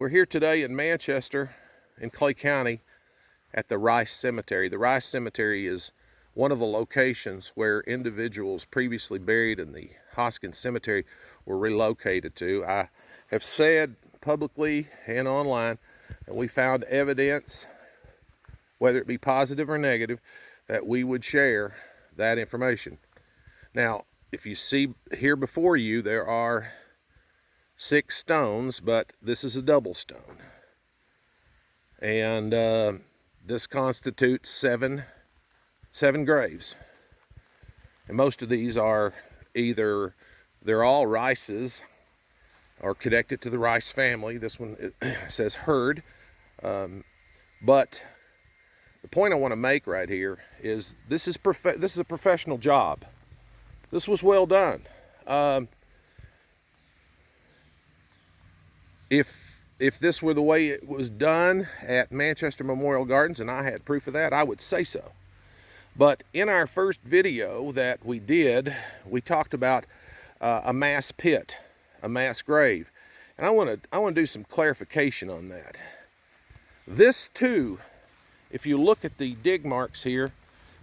We're here today in Manchester, in Clay County, at the Rice Cemetery. The Rice Cemetery is one of the locations where individuals previously buried in the Hoskins Cemetery were relocated to. I have said publicly and online that we found evidence, whether it be positive or negative, that we would share that information. Now, if you see here before you, there are 6 stones, but this is a double stone. And this constitutes seven graves. And most of these are either, they're all Rices or connected to the Rice family. This one says Hurd. But the point I want to make right here is this is a professional job. This was well done. If this were the way it was done at Manchester Memorial Gardens, and I had proof of that, I would say so. But in our first video that we did, we talked about a mass pit, a mass grave. And I want to do some clarification on that. This too, if you look at the dig marks here,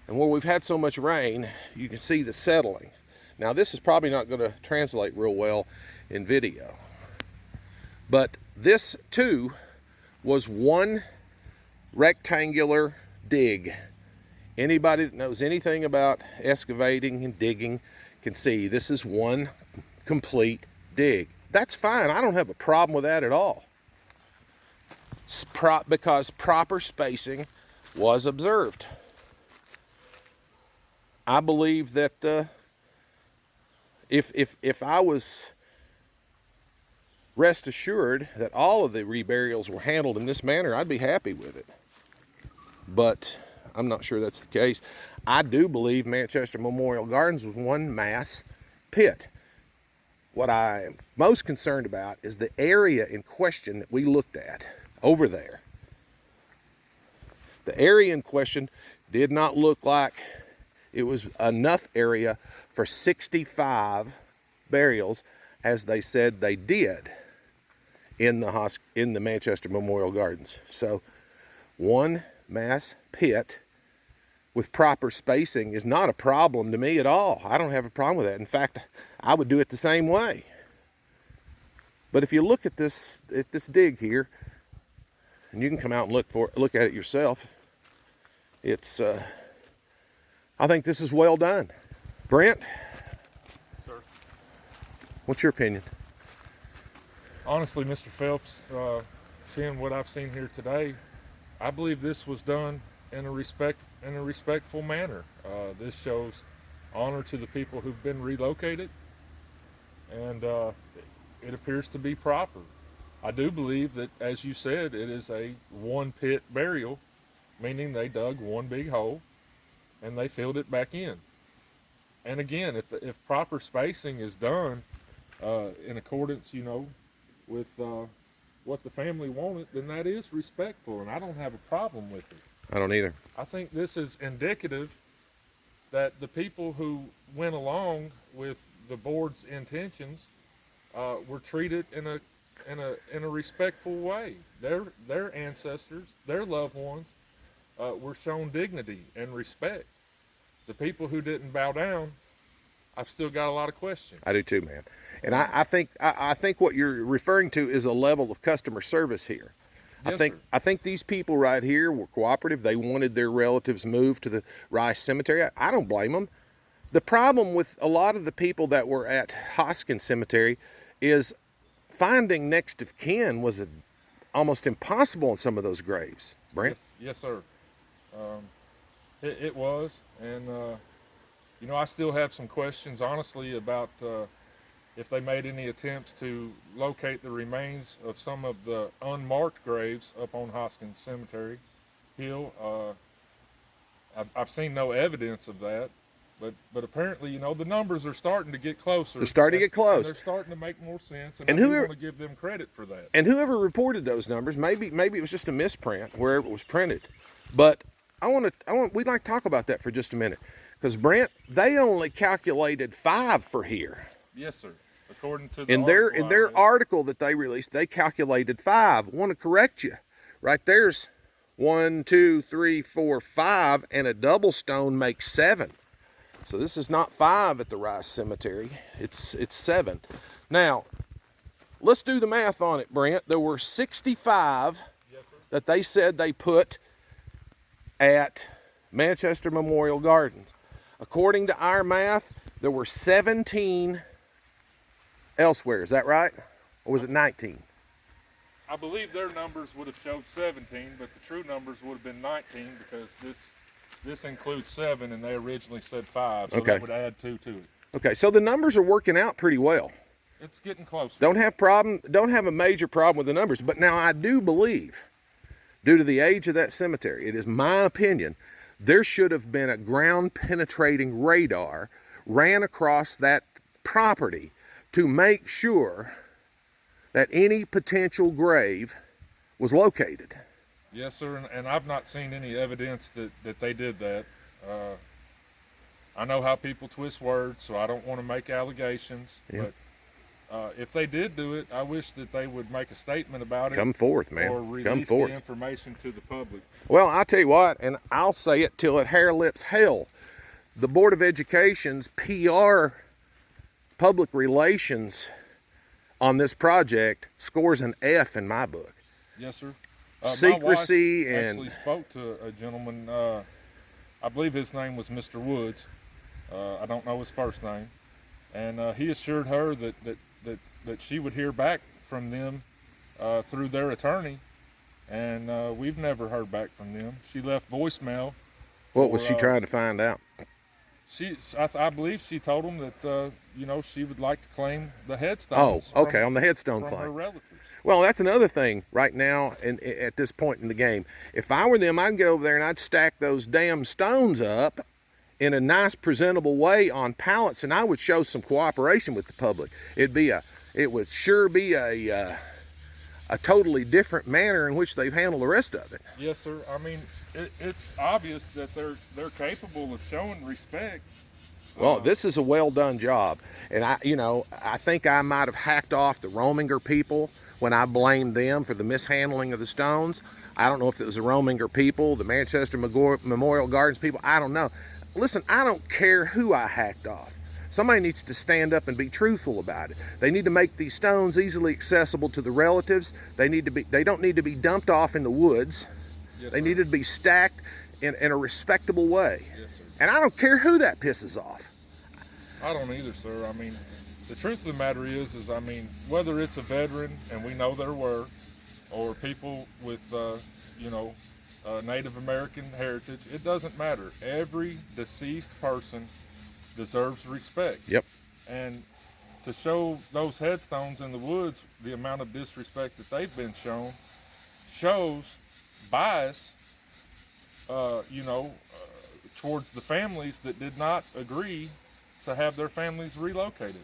and where we've had so much rain, you can see the settling. Now this is probably not going to translate real well in video. But this too was one rectangular dig. Anybody that knows anything about excavating and digging can see this is one complete dig. That's fine. I don't have a problem with that at all. Because proper spacing was observed. I believe that if I was rest assured that all of the reburials were handled in this manner, I'd be happy with it. But I'm not sure that's the case. I do believe Manchester Memorial Gardens was one mass pit. What I am most concerned about is the area in question that we looked at over there. The area in question did not look like it was enough area for 65 burials, as they said they did in the Manchester Memorial Gardens. So one mass pit with proper spacing is not a problem to me at all. I don't have a problem with that. In fact, I would do it the same way. But if you look at this dig here, and you can come out and look at it yourself, it's I think this is well done. Brent? Sir. What's your opinion? Honestly, Mr. Phelps, seeing what I've seen here today, I believe this was done in a respectful manner. This shows honor to the people who've been relocated, and it appears to be proper. I do believe that, as you said, it is a one pit burial, meaning they dug one big hole and they filled it back in. And again, if proper spacing is done in accordance, with what the family wanted, then that is respectful, and I don't have a problem with it. I don't either. I think this is indicative that the people who went along with the board's intentions were treated in a respectful way. Their ancestors, their loved ones, were shown dignity and respect. The people who didn't bow down, I've still got a lot of questions. I do too, man. And I think what you're referring to is a level of customer service here. Yes, I think these people right here were cooperative. They wanted their relatives moved to the Rice Cemetery. I don't blame them. The problem with a lot of the people that were at Hoskins Cemetery is finding next of kin was almost impossible in some of those graves. Brent? Yes, sir. It was, and I still have some questions, honestly, about if they made any attempts to locate the remains of some of the unmarked graves up on Hoskins Cemetery Hill. I've seen no evidence of that, but apparently, the numbers are starting to get closer. They're starting to get close. They're starting to make more sense, and I want to give them credit for that. And whoever reported those numbers, maybe it was just a misprint wherever it was printed. But we'd like to talk about that for just a minute. Because Brent, they only calculated 5 for here. Yes, sir. According to the in their article that they released, they calculated 5. I want to correct you. Right there's 1, 2, 3, 4, 5, and a double stone makes 7. So this is not 5 at the Rice Cemetery. It's 7. Now, let's do the math on it, Brent. There were 65 that they said they put at Manchester Memorial Gardens. According to our math, there were 17 elsewhere. Is that right? Or was it 19? I believe their numbers would have showed 17, but the true numbers would have been 19 because this includes 7 and they originally said 5, so that would add 2 to it. Okay, so the numbers are working out pretty well. It's getting close. Don't have a major problem with the numbers. But now I do believe, due to the age of that cemetery, it is my opinion, there should have been a ground penetrating radar ran across that property to make sure that any potential grave was located. Yes, sir, and I've not seen any evidence that they did that. I know how people twist words, so I don't want to make allegations, but if they did do it, I wish that they would make a statement about it. Come forth, man. Or release Come forth. the information to the public. Well, I'll tell you what, and I'll say it till it hair lips hell. The Board of Education's PR public relations on this project scores an F in my book. Yes, sir. Secrecy my wife and... actually spoke to a gentleman, I believe his name was Mr. Woods. I don't know his first name. And he assured her that she would hear back from them through their attorney. And we've never heard back from them. She left voicemail. What was she trying to find out? I believe she told him that, she would like to claim the headstones. Oh, okay, on the headstone from claim. her relatives. Well, that's another thing right now and at this point in the game. If I were them, I'd go over there and I'd stack those damn stones up in a nice, presentable way on pallets, and I would show some cooperation with the public. It would sure be a totally different manner in which they've handled the rest of it. Yes, sir. I mean, it's obvious that they're capable of showing respect. Well, this is a well done job, and I think I might have hacked off the Rominger people when I blamed them for the mishandling of the stones. I don't know if it was the Rominger people, the Manchester Memorial Gardens people. I don't know. Listen, I don't care who I hacked off. Somebody needs to stand up and be truthful about it. They need to make these stones easily accessible to the relatives. They don't need to be dumped off in the woods. Yes, they sir. need to be stacked in a respectable way. Yes, sir. And I don't care who that pisses off. I don't either, sir. I mean, the truth of the matter is whether it's a veteran, and we know there were, or people with, Native American heritage, it doesn't matter. Every deceased person deserves respect. Yep. And to show those headstones in the woods, the amount of disrespect that they've been shown, shows bias, towards the families that did not agree to have their families relocated.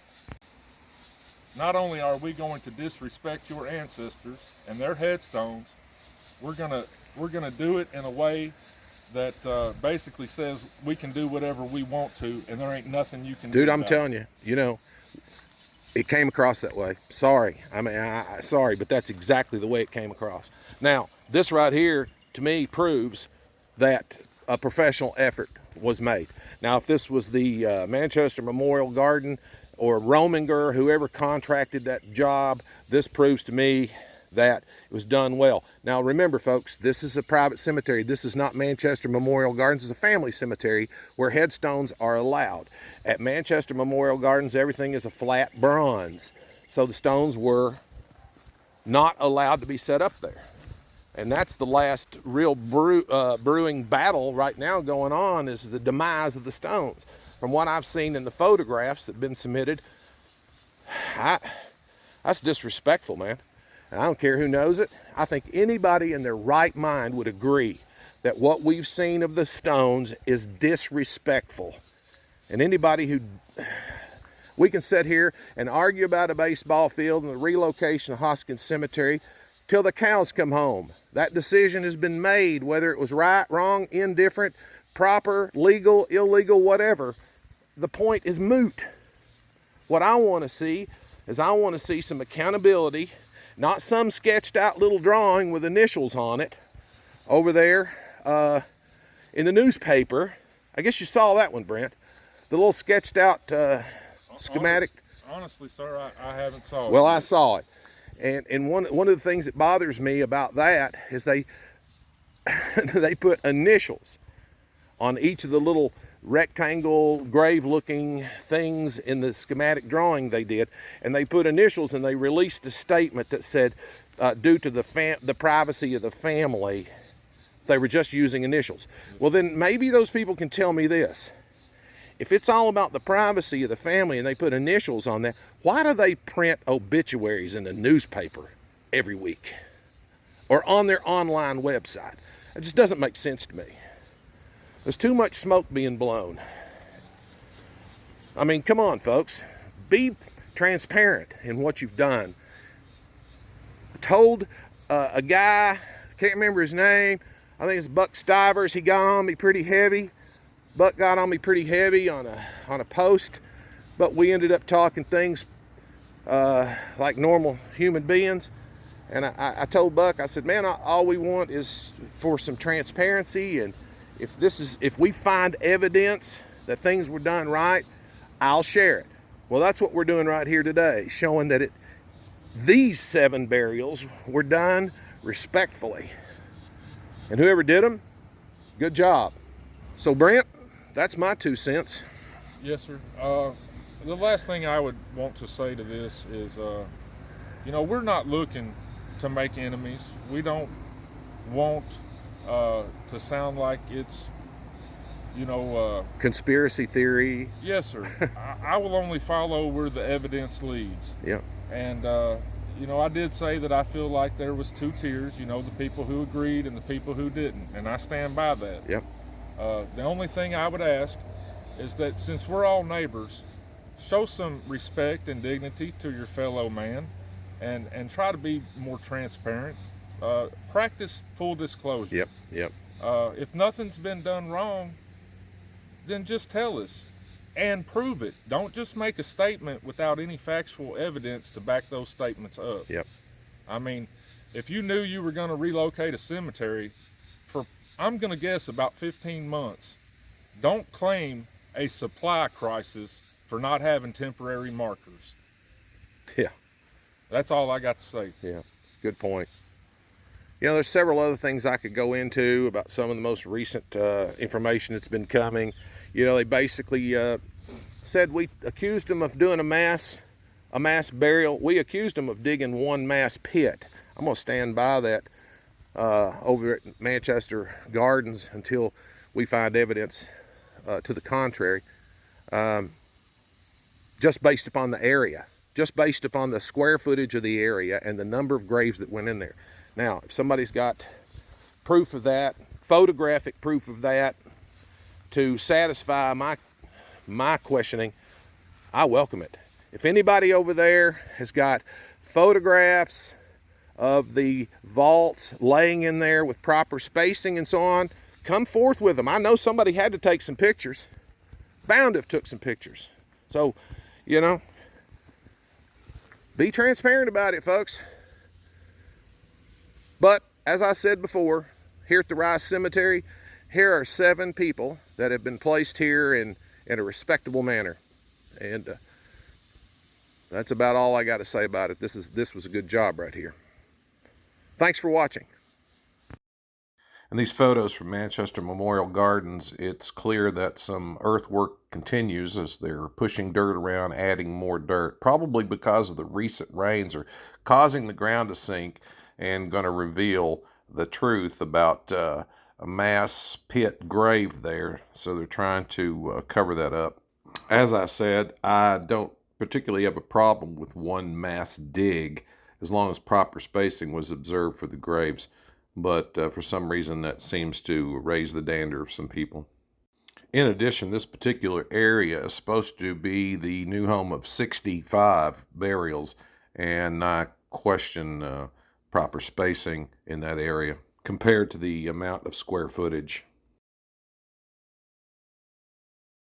Not only are we going to disrespect your ancestors and their headstones, we're gonna do it in a way that basically says we can do whatever we want to, and there ain't nothing you can do. Dude, I'm telling you, it came across that way. Sorry, sorry, but that's exactly the way it came across. Now, this right here to me proves that a professional effort was made. Now, if this was the Manchester Memorial Garden or Rominger, whoever contracted that job, this proves to me that it was done well. Now, remember, folks, this is a private cemetery. This is not Manchester Memorial Gardens. It's a family cemetery where headstones are allowed. At Manchester Memorial Gardens, everything is a flat bronze. So the stones were not allowed to be set up there. And that's the last real brewing battle right now going on, is the demise of the stones. From what I've seen in the photographs that have been submitted, that's disrespectful, man. And I don't care who knows it. I think anybody in their right mind would agree that what we've seen of the stones is disrespectful. And anybody who... We can sit here and argue about a baseball field and the relocation of Hoskins Cemetery till the cows come home. That decision has been made, whether it was right, wrong, indifferent, proper, legal, illegal, whatever. The point is moot. What I want to see is I want to see some accountability, not some sketched out little drawing with initials on it over there in the newspaper. I guess you saw that one, Brent. The little sketched out schematic. Honestly, sir, I haven't saw it. Well, I saw it. And one of the things that bothers me about that is they put initials on each of the little rectangle grave looking things in the schematic drawing they did, and they put initials, and they released a statement that said due to the privacy of the family, they were just using initials. Well, then maybe those people can tell me this. If it's all about the privacy of the family and they put initials on that, why do they print obituaries in the newspaper every week or on their online website? It just doesn't make sense to me. There's too much smoke being blown. I mean, come on, folks. Be transparent in what you've done. I told a guy, can't remember his name, I think it's Buck Stivers, he got on me pretty heavy. Buck got on me pretty heavy on a post, but we ended up talking things like normal human beings. And I told Buck, I said, man, all we want is for some transparency, and if we find evidence that things were done right, I'll share it. Well, that's what we're doing right here today, showing that these 7 burials were done respectfully. And whoever did them, good job. So Brent, that's my 2 cents. Yes, sir. The last thing I would want to say to this is, we're not looking to make enemies. We don't want to sound like it's, conspiracy theory. Yes, sir. I will only follow where the evidence leads. Yeah. And, I did say that I feel like there was 2 tiers, the people who agreed and the people who didn't. And I stand by that. Yep. The only thing I would ask is that since we're all neighbors, show some respect and dignity to your fellow man and try to be more transparent. Practice full disclosure. Yep. If nothing's been done wrong, then just tell us and prove it. Don't just make a statement without any factual evidence to back those statements up. Yep. I mean, if you knew you were going to relocate a cemetery for, I'm going to guess, about 15 months, don't claim a supply crisis for not having temporary markers. Yeah. That's all I got to say. Yeah, good point. There's several other things I could go into about some of the most recent information that's been coming. They basically said we accused them of doing a mass burial. We accused them of digging one mass pit. I'm going to stand by that over at Manchester Gardens until we find evidence to the contrary. Just based upon the area, just based upon the square footage of the area and the number of graves that went in there. Now, if somebody's got proof of that, photographic proof of that, to satisfy my questioning, I welcome it. If anybody over there has got photographs of the vaults laying in there with proper spacing and so on, come forth with them. I know somebody had to take some pictures. Bound to have took some pictures. So, be transparent about it, folks. But, as I said before, here at the Rice Cemetery, here are 7 people that have been placed here in a respectable manner. And that's about all I got to say about it. This was a good job right here. Thanks for watching. In these photos from Manchester Memorial Gardens, it's clear that some earthwork continues as they're pushing dirt around, adding more dirt, probably because of the recent rains are causing the ground to sink and going to reveal the truth about a mass pit grave there. So they're trying to cover that up. As I said, I don't particularly have a problem with one mass dig as long as proper spacing was observed for the graves. But for some reason that seems to raise the dander of some people. In addition, this particular area is supposed to be the new home of 65 burials, and I question proper spacing in that area compared to the amount of square footage.